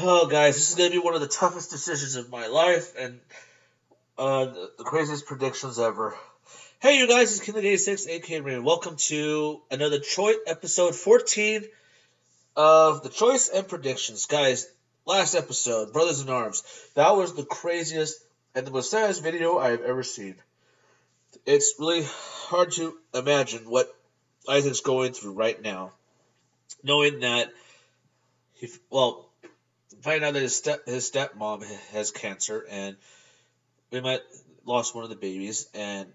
Oh, guys, this is going to be one of the toughest decisions of my life and the craziest predictions ever. Hey, you guys, it's King86, aka Rain. Welcome to another Choice episode 14 of the Choice and Predictions. Guys, last episode, Brothers in Arms, that was the craziest and the most saddest video I have ever seen. It's really hard to imagine what Isaac's going through right now, knowing that find out that his stepmom has cancer, and we might lost one of the babies, and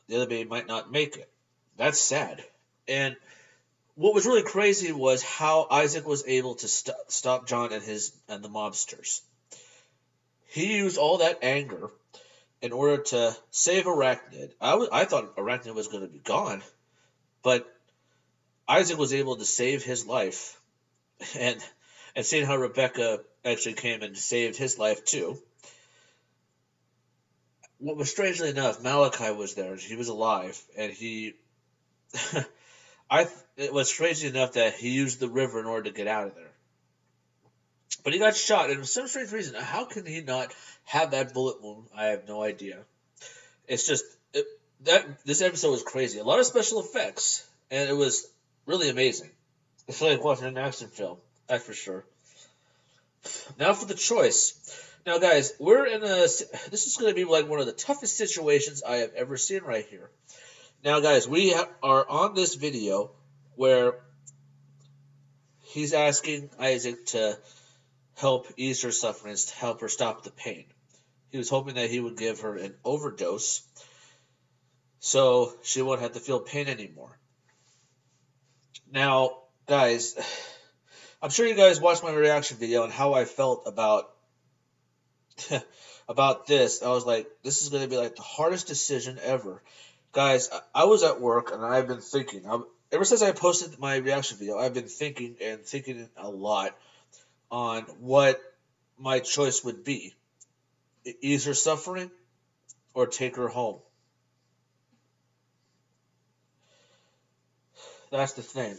the other baby might not make it. That's sad. And what was really crazy was how Isaac was able to stop John and the mobsters. He used all that anger in order to save Arachnid. I thought Arachnid was going to be gone, but Isaac was able to save his life, and seeing how Rebecca actually came and saved his life too. What was strangely enough, Malachi was there. He was alive, and he. It was strangely enough that he used the river in order to get out of there. But he got shot, and for some strange reason, how can he not have that bullet wound? I have no idea. It's just this episode was crazy. A lot of special effects, and it was really amazing. It's like watching an action film, that's for sure. Now for the choice. Now, guys, this is going to be like one of the toughest situations I have ever seen right here. Now, guys, we are on this video where he's asking Isaac to help ease her sufferings, to help her stop the pain. He was hoping that he would give her an overdose so she won't have to feel pain anymore. Now, guys, I'm sure you guys watched my reaction video and how I felt about this. I was like, this is going to be like the hardest decision ever. Guys, I was at work and I've been thinking. Ever since I posted my reaction video, I've been thinking a lot on what my choice would be. Ease her suffering or take her home. That's the thing.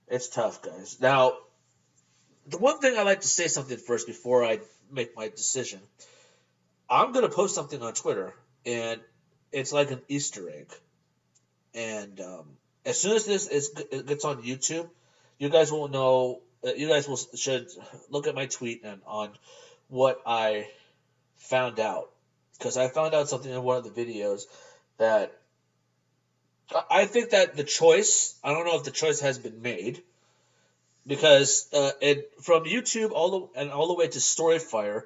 It's tough, guys. Now, the one thing I like to say something first before I make my decision. I'm going to post something on Twitter, and it's like an Easter egg. And as soon as it gets on YouTube, you guys will know. Should look at my tweet and on what I found out, because I found out something in one of the videos that I think that the choice. I don't know if the choice has been made, because from YouTube all the way to Storyfire,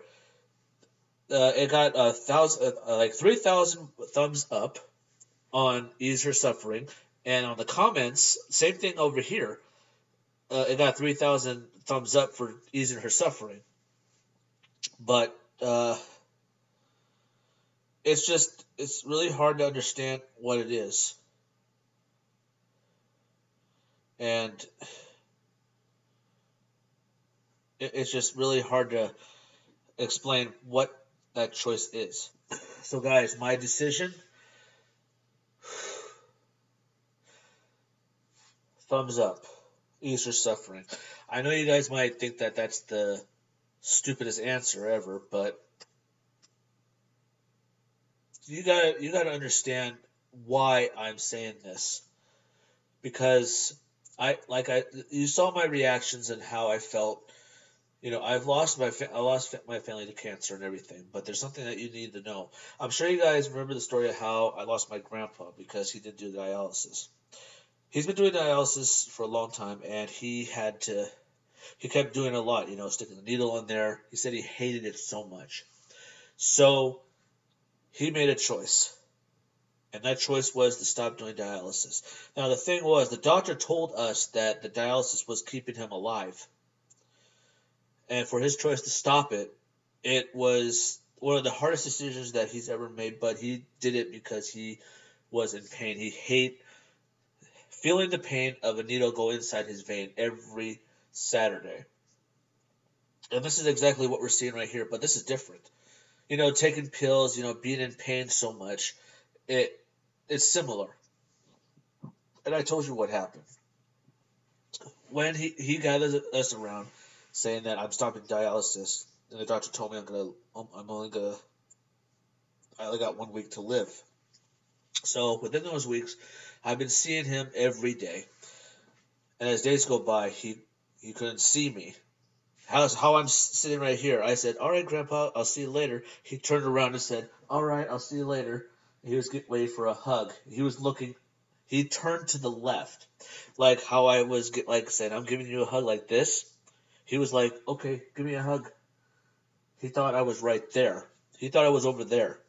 it got 3,000 thumbs up on Ease Her Suffering, and on the comments, same thing over here. It got 3,000 thumbs up for Easing Her Suffering, but it's really hard to understand what it is, and it's just really hard to explain what that choice is. So, guys, my decision, thumbs up, ease her suffering. I know you guys might think that that's the stupidest answer ever, but you gotta understand why I'm saying this, because you saw my reactions and how I felt. I lost my family to cancer and everything, but there's something that you need to know. I'm sure you guys remember the story of how I lost my grandpa because he didn't do dialysis. He's been doing dialysis for a long time, and he kept doing a lot, sticking the needle in there. He said he hated it so much. So he made a choice, and that choice was to stop doing dialysis. Now, the thing was, the doctor told us that the dialysis was keeping him alive. And for his choice to stop it, it was one of the hardest decisions that he's ever made, but he did it because he was in pain. He hated feeling the pain of a needle go inside his vein every Saturday. And this is exactly what we're seeing right here, but this is different. Taking pills, being in pain so much, it's similar. And I told you what happened. When he gathered us around saying that I'm stopping dialysis, and the doctor told me I only got 1 week to live. So within those weeks, I've been seeing him every day. And as days go by, he couldn't see me. How I'm sitting right here. I said, "All right, Grandpa, I'll see you later." He turned around and said, "All right, I'll see you later." He was getting ready for a hug. He was looking. He turned to the left, like how I was like saying, "I'm giving you a hug like this." He was like, "Okay, give me a hug." He thought I was right there. He thought I was over there.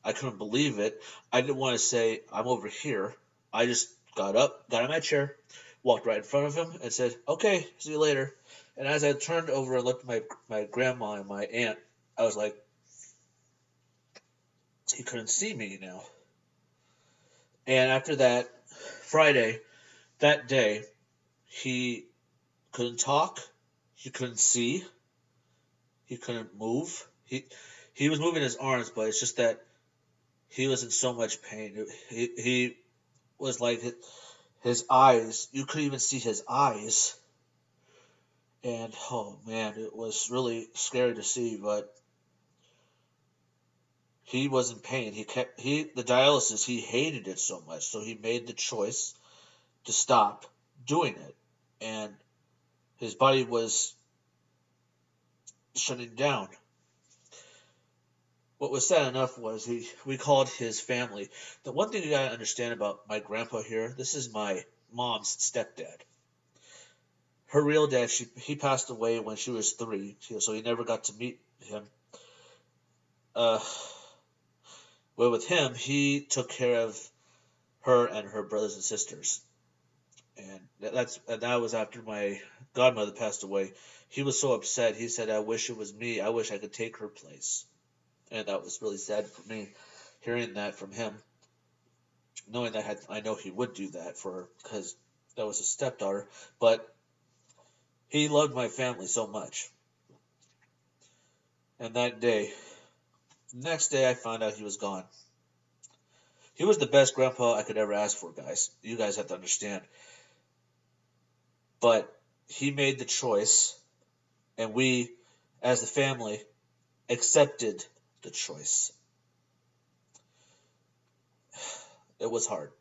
I couldn't believe it. I didn't want to say I'm over here. I just got up, got in my chair, walked right in front of him, and said, "Okay, see you later." And as I turned over and looked at my grandma and my aunt, I was like, he couldn't see me now. And after that, Friday, that day, he couldn't talk, he couldn't see, he couldn't move. He was moving his arms, but it's just that he was in so much pain. He was like his eyes. You couldn't even see his eyes. And oh man, it was really scary to see. But he was in pain. The dialysis. He hated it so much, so he made the choice to stop doing it, and his body was shutting down. What was sad enough was we called his family. The one thing you gotta understand about my grandpa here, this is my mom's stepdad. Her real dad, he passed away when she was 3, so he never got to meet him. Uh, well, with him, he took care of her and her brothers and sisters, and that was after my godmother passed away. He was so upset. He said, "I wish it was me. I wish I could take her place." And that was really sad for me, hearing that from him, knowing that I know he would do that for her because that was his stepdaughter. But he loved my family so much. And that day, next day, I found out he was gone. He was the best grandpa I could ever ask for, guys. You guys have to understand. But he made the choice, and we, as the family, accepted the choice. It was hard.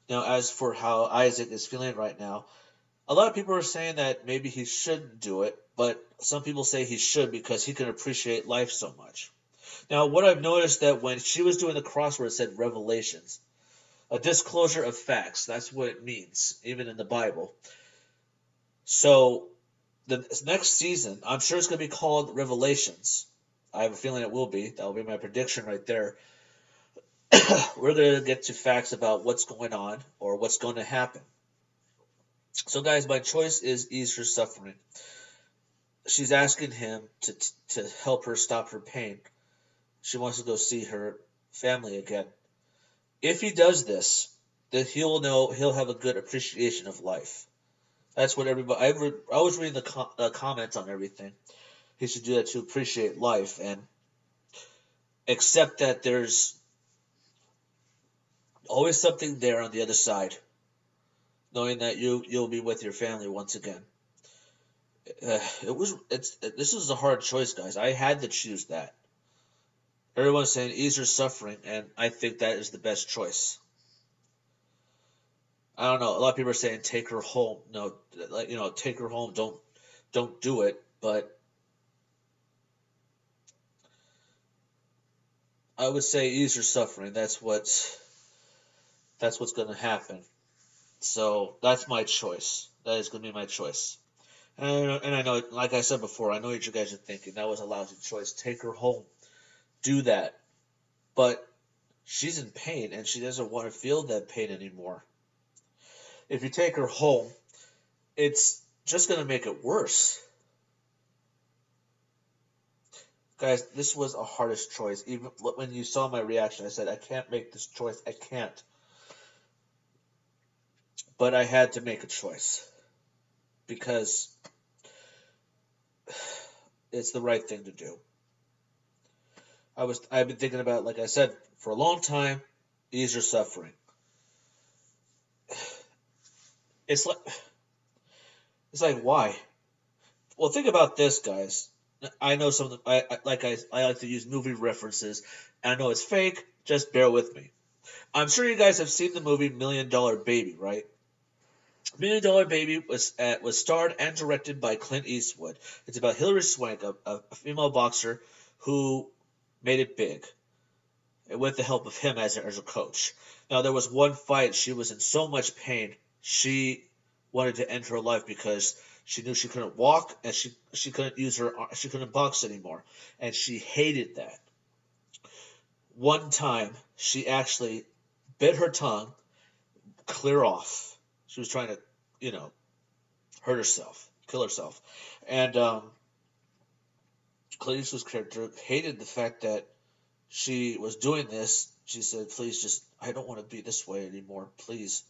Now, as for how Isaac is feeling right now, a lot of people are saying that maybe he shouldn't do it, but some people say he should because he can appreciate life so much. Now, what I've noticed that when she was doing the crossword, it said revelations, a disclosure of facts. That's what it means, even in the Bible. So the next season, I'm sure it's going to be called Revelations. I have a feeling it will be. That will be my prediction right there. We're going to get to facts about what's going on or what's going to happen. So, guys, my choice is ease her suffering. She's asking him to help her stop her pain. She wants to go see her family again. If he does this, then he'll have a good appreciation of life. That's what everybody. I was reading the comments on everything. He should do that to appreciate life and accept that there's always something there on the other side, knowing that you'll be with your family once again. This is a hard choice, guys. I had to choose that. Everyone's saying ease her suffering, and I think that is the best choice. I don't know. A lot of people are saying take her home. No, take her home. Don't do it. But I would say ease her suffering. That's what's going to happen. So that's my choice. That is going to be my choice. And I know, like I said before, I know what you guys are thinking. That was a lousy choice. Take her home. Do that. But she's in pain, and she doesn't want to feel that pain anymore. If you take her home, it's just going to make it worse. Guys, this was a hardest choice. Even when you saw my reaction, I said, I can't make this choice. I can't. But I had to make a choice because it's the right thing to do. I've been thinking about, like I said, for a long time, ease your suffering. It's like why? Well, think about this, guys. I know some. I like to use movie references. And I know it's fake. Just bear with me. I'm sure you guys have seen the movie Million Dollar Baby, right? Million Dollar Baby was starred and directed by Clint Eastwood. It's about Hilary Swank, a female boxer who made it big with the help of him as a coach. Now there was one fight she was in so much pain she wanted to end her life because she knew she couldn't walk and she couldn't she couldn't box anymore, and she hated that. One time she actually bit her tongue clear off. She was trying to, you know, hurt herself, kill herself, and Clint Eastwood's character hated the fact that she was doing this. She said, "Please, just I don't want to be this way anymore. Please."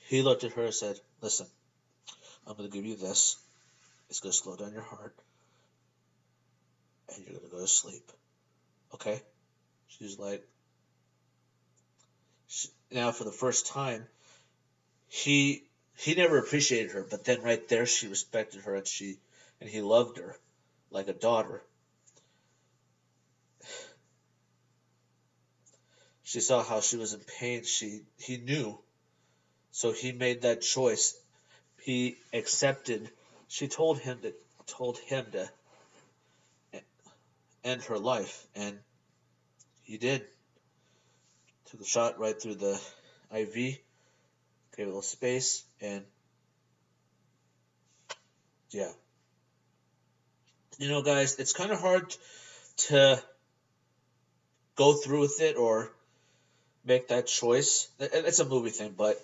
He looked at her and said, "Listen, I'm going to give you this. It's going to slow down your heart, and you're going to go to sleep. Okay?" She's like, now for the first time, he never appreciated her, but then right there she respected her and he loved her like a daughter. She saw how she was in pain. He knew, so he made that choice. He accepted. She told him to end her life, and he did. Took a shot right through the IV, gave a little space, and yeah. You know, guys, it's kind of hard to go through with it or make that choice. It's a movie thing, but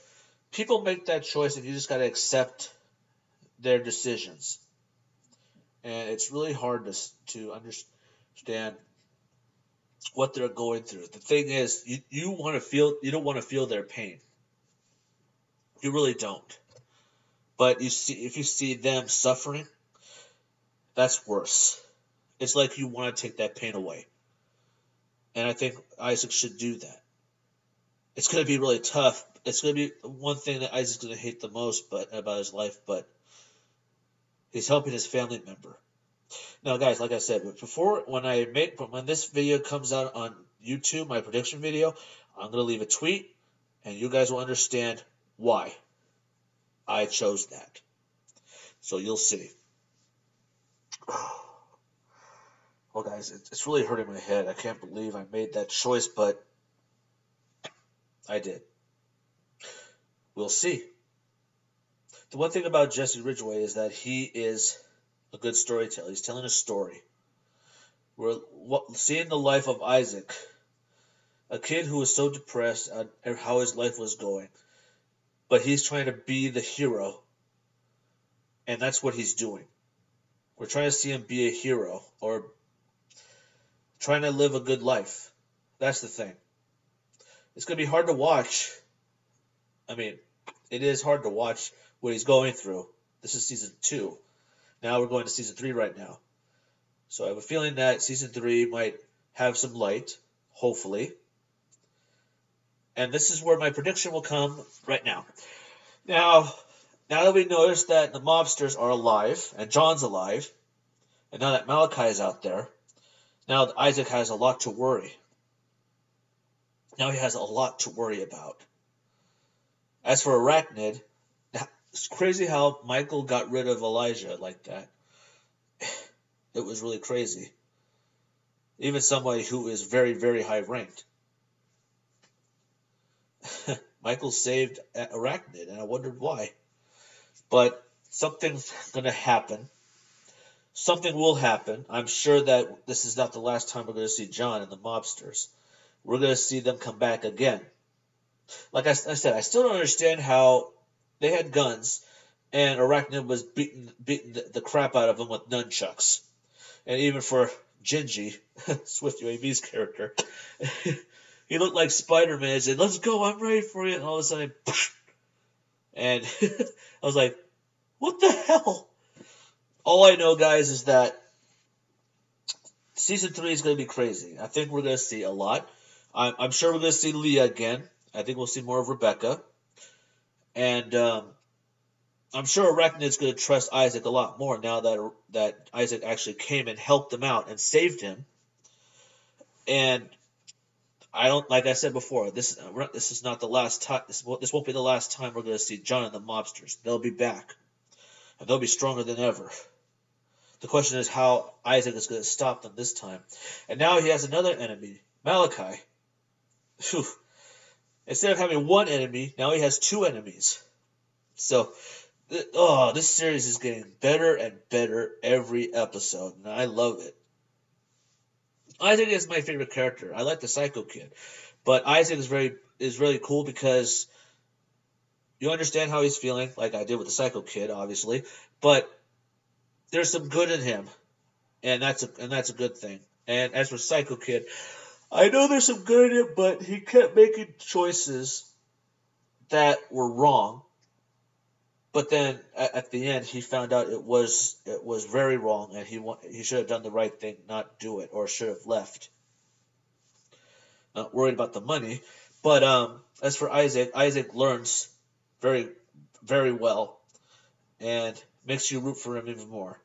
people make that choice, and you just got to accept their decisions. And it's really hard to understand what they're going through. The thing is, you want to feel you don't want to feel their pain. You really don't. But if you see them suffering, that's worse. It's like you want to take that pain away. And I think Isaac should do that. It's going to be really tough. It's going to be one thing that Isaac's going to hate the most about his life, but he's helping his family member. Now, guys, like I said, when this video comes out on YouTube, my prediction video, I'm going to leave a tweet, and you guys will understand why I chose that. So you'll see. Well, guys, it's really hurting my head. I can't believe I made that choice, but I did. We'll see. The one thing about Jesse Ridgway is that he is a good storyteller. He's telling a story. We're seeing the life of Isaac, a kid who was so depressed at how his life was going, but he's trying to be the hero, and that's what he's doing. We're trying to see him be a hero, or trying to live a good life. That's the thing. It's going to be hard to watch. I mean, it is hard to watch what he's going through. This is season 2. Now we're going to season 3 right now. So I have a feeling that season 3 might have some light, hopefully. And this is where my prediction will come right now. Now that we notice that the mobsters are alive, and John's alive, and now that Malachi is out there, now Isaac has a lot to worry. Now he has a lot to worry about. As for Arachnid, it's crazy how Michael got rid of Elijah like that. It was really crazy. Even somebody who is very, very high ranked. Michael saved Arachnid, and I wondered why. But something's going to happen. Something will happen. I'm sure that this is not the last time we're going to see John and the mobsters. We're going to see them come back again. Like I said, I still don't understand how they had guns and Arachnid was beating the crap out of them with nunchucks. And even for Gingy, Swift UAV's character, he looked like Spider-Man and said, "Let's go, I'm ready for you." And all of a sudden, and I was like, what the hell? All I know, guys, is that season 3 is going to be crazy. I think we're going to see a lot. I'm sure we're going to see Leah again. I think we'll see more of Rebecca. And I'm sure Arachnid's going to trust Isaac a lot more now that Isaac actually came and helped him out and saved him. And I don't, like I said before, this is not the last time. This won't be the last time we're going to see John and the mobsters. They'll be back, and they'll be stronger than ever. The question is how Isaac is going to stop them this time. And now he has another enemy, Malachi. Whew. Instead of having one enemy, now he has two enemies. So, this series is getting better and better every episode, and I love it. Isaac is my favorite character. I like the Psycho Kid, but Isaac is really cool because you understand how he's feeling, like I did with the Psycho Kid, obviously. But there's some good in him, and that's a good thing. And as for Psycho Kid, I know there's some good in him, but he kept making choices that were wrong. But then at the end, he found out it was very wrong, and he should have done the right thing, not do it, or should have left. Not worried about the money, but as for Isaac, Isaac learns very, very well, and makes you root for him even more.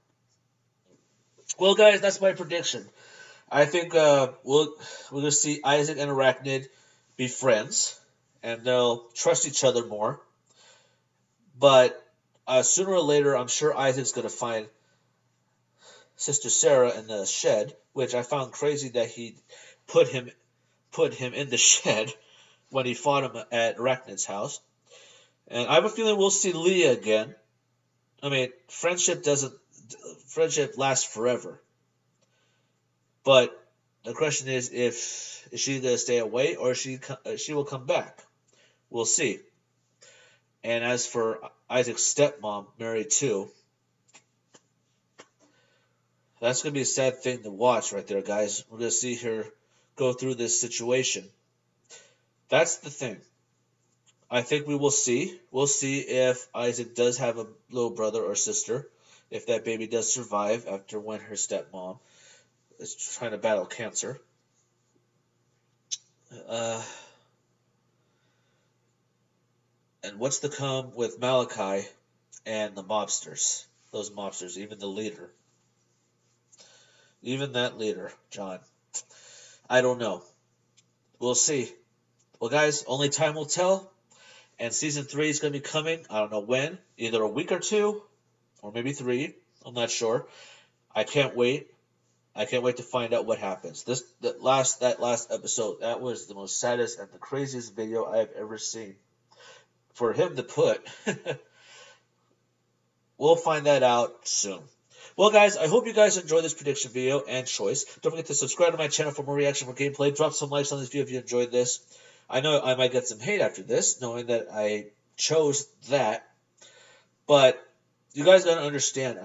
Well, guys, that's my prediction. I think we're gonna see Isaac and Arachnid be friends, and they'll trust each other more. But sooner or later, I'm sure Isaac's going to find Sister Sarah in the shed, which I found crazy that he put him in the shed when he fought him at Arachnid's house. And I have a feeling we'll see Leah again. I mean, friendship lasts forever. But the question is she going to stay away or she will come back. We'll see. And as for Isaac's stepmom, Mary too, that's going to be a sad thing to watch right there, guys. We're going to see her go through this situation. That's the thing. I think we will see. We'll see if Isaac does have a little brother or sister, if that baby does survive after when her stepmom is trying to battle cancer. And what's to come with Malachi and the mobsters? Those mobsters, even the leader. Even that leader, John. I don't know. We'll see. Well, guys, only time will tell. And season 3 is going to be coming. I don't know when. Either a week or 2, or maybe 3. I'm not sure. I can't wait. I can't wait to find out what happens. That last episode, that was the most saddest and the craziest video I have ever seen. For him to put. We'll find that out soon. Well, guys, I hope you guys enjoyed this prediction video and choice. Don't forget to subscribe to my channel for more reaction, more gameplay. Drop some likes on this video if you enjoyed this. I know I might get some hate after this, knowing that I chose that. But you guys gotta understand,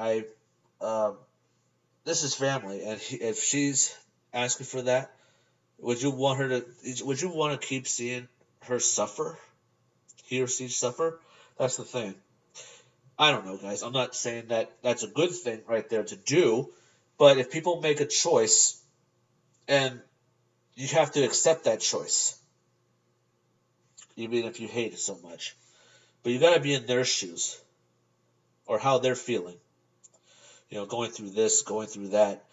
this is family, and if she's asking for that, would you want to keep seeing her suffer? He or she suffer? That's the thing. I don't know, guys. I'm not saying that that's a good thing right there to do, but if people make a choice, and you have to accept that choice, even if you hate it so much. But you got to be in their shoes, or how they're feeling. You know, going through this, going through that.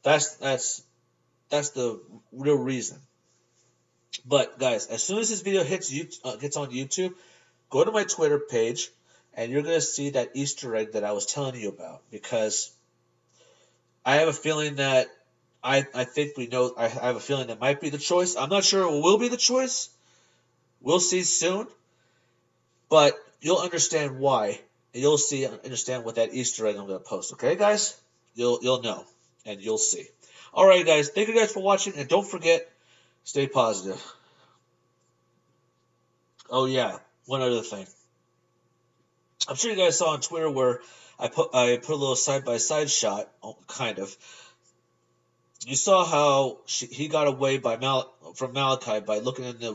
That's the real reason. But guys, as soon as this video gets on YouTube, go to my Twitter page, and you're gonna see that Easter egg that I was telling you about. Because I have a feeling that I think we know. I have a feeling that might be the choice. I'm not sure it will be the choice. We'll see soon, but you'll understand why. And you'll understand what that Easter egg I'm gonna post. Okay, guys, you'll know, and you'll see. All right, guys. Thank you guys for watching, and don't forget. Stay positive. Oh yeah, one other thing. I'm sure you guys saw on Twitter where I put a little side-by-side shot, kind of. You saw how he got away from Malachi by looking in the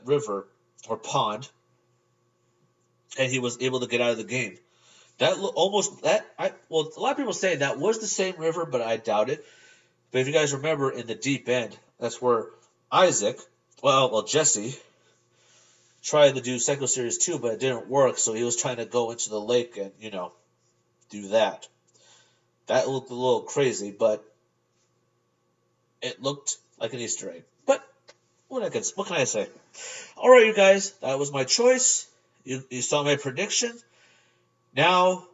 river or pond, and he was able to get out of the game. A lot of people say that was the same river, but I doubt it. But if you guys remember, in the deep end, that's where Jesse tried to do Psycho Series 2, but it didn't work, so he was trying to go into the lake and, do that. That looked a little crazy, but it looked like an Easter egg. But what can I say? All right, you guys, that was my choice. You saw my prediction. Now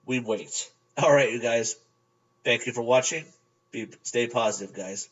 we wait. All right, you guys. Thank you for watching. Stay positive, guys.